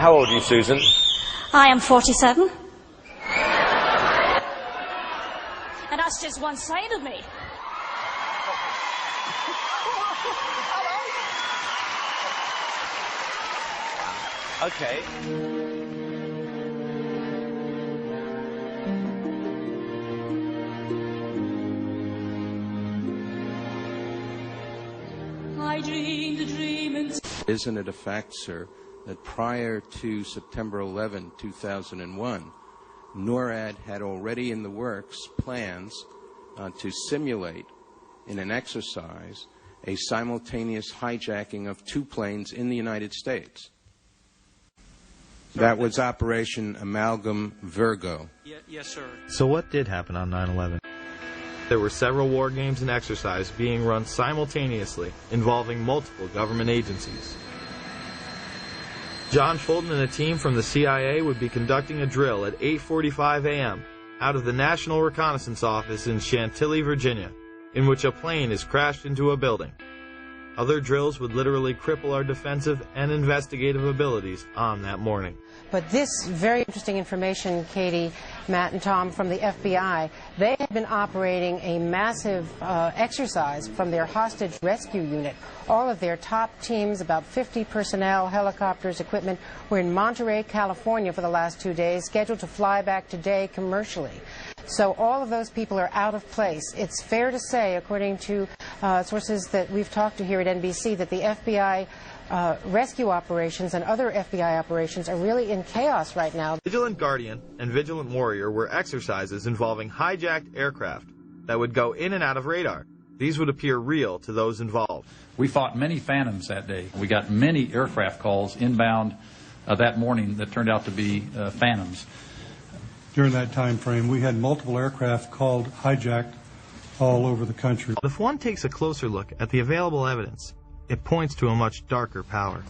How old are you, Susan? I am 47. And that's just one side of me. Okay. I dreamed a dream and... Isn't it a fact, sir, that prior to September 11, 2001, NORAD had already in the works plans to simulate in an exercise a simultaneous hijacking of 2 planes in the United States? That was Operation Amalgam Virgo. Yes, sir. So what did happen on 9/11? There were several war games and exercises being run simultaneously, involving multiple government agencies. John Fulton and a team from the CIA would be conducting a drill at 8:45 a.m. out of the National Reconnaissance Office in Chantilly, Virginia, in which a plane is crashed into a building. Other drills would literally cripple our defensive and investigative abilities on that morning. But this very interesting information, Katie, Matt, and Tom, from the FBI, they had been operating a massive exercise from their hostage rescue unit. All of their top teams, about 50 personnel, helicopters, equipment, were in Monterey, California for the last 2 days, scheduled to fly back today commercially. So all of those people are out of place. It's fair to say, according to sources that we've talked to here at NBC, that the FBI rescue operations and other FBI operations are really in chaos right now. Vigilant Guardian and Vigilant Warrior were exercises involving hijacked aircraft that would go in and out of radar. These would appear real to those involved. We fought many phantoms that day. We got many aircraft calls inbound that morning that turned out to be phantoms. During that time frame, we had multiple aircraft called hijacked all over the country. If one takes a closer look at the available evidence, it points to a much darker power.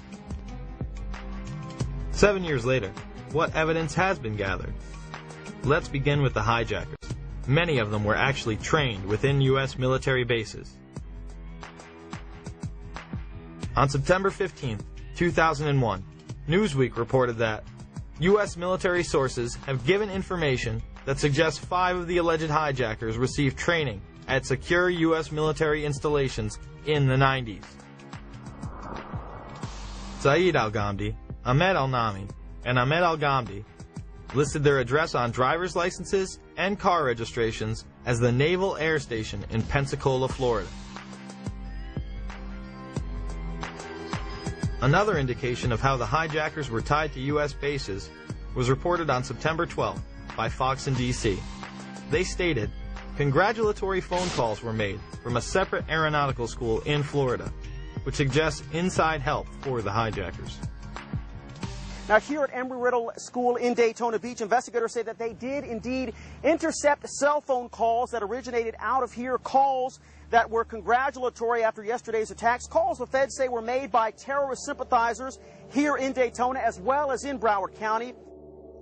7 years later, what evidence has been gathered? Let's begin with the hijackers. Many of them were actually trained within U.S. military bases. On September 15, 2001, Newsweek reported that U.S. military sources have given information that suggests 5 of the alleged hijackers received training at secure U.S. military installations in the 90s. Saeed al-Ghamdi, Ahmed al-Nami, and Ahmed al-Ghamdi listed their address on driver's licenses and car registrations as the Naval Air Station in Pensacola, Florida. Another indication of how the hijackers were tied to U.S. bases was reported on September 12th by Fox in D.C. They stated, congratulatory phone calls were made from a separate aeronautical school in Florida, which suggests inside help for the hijackers. Now, here at Embry-Riddle School in Daytona Beach, investigators say that they did indeed intercept cell phone calls that originated out of here, calls that were congratulatory after yesterday's attacks, calls the feds say were made by terrorist sympathizers here in Daytona as well as in Broward County.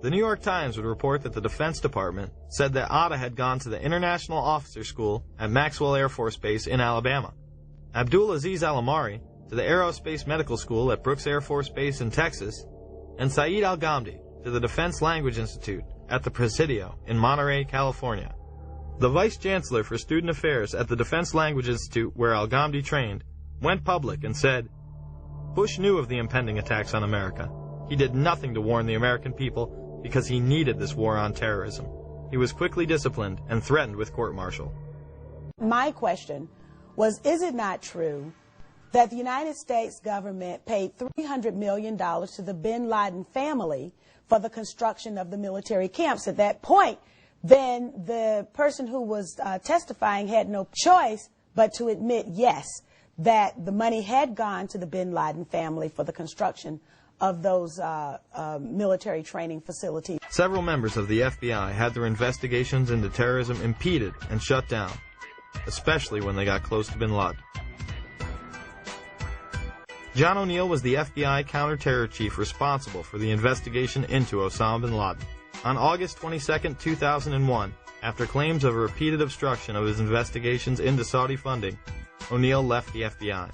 The New York Times would report that the Defense Department said that Atta had gone to the International Officer School at Maxwell Air Force Base in Alabama, Abdul Aziz Al-Amari to the Aerospace Medical School at Brooks Air Force Base in Texas, and Saeed al-Ghamdi to the Defense Language Institute at the Presidio in Monterey, California. The Vice Chancellor for Student Affairs at the Defense Language Institute, where al-Ghamdi trained, went public and said, Bush knew of the impending attacks on America. He did nothing to warn the American people because he needed this war on terrorism. He was quickly disciplined and threatened with court-martial. My question was, is it not true that the United States government paid $300 million to the bin Laden family for the construction of the military camps? At that point, then the person who was testifying had no choice but to admit, yes, that the money had gone to the bin Laden family for the construction of those military training facilities. Several members of the FBI had their investigations into terrorism impeded and shut down, especially when they got close to bin Laden. John O'Neill was the FBI counter-terror chief responsible for the investigation into Osama bin Laden. On August 22, 2001, after claims of repeated obstruction of his investigations into Saudi funding, O'Neill left the FBI.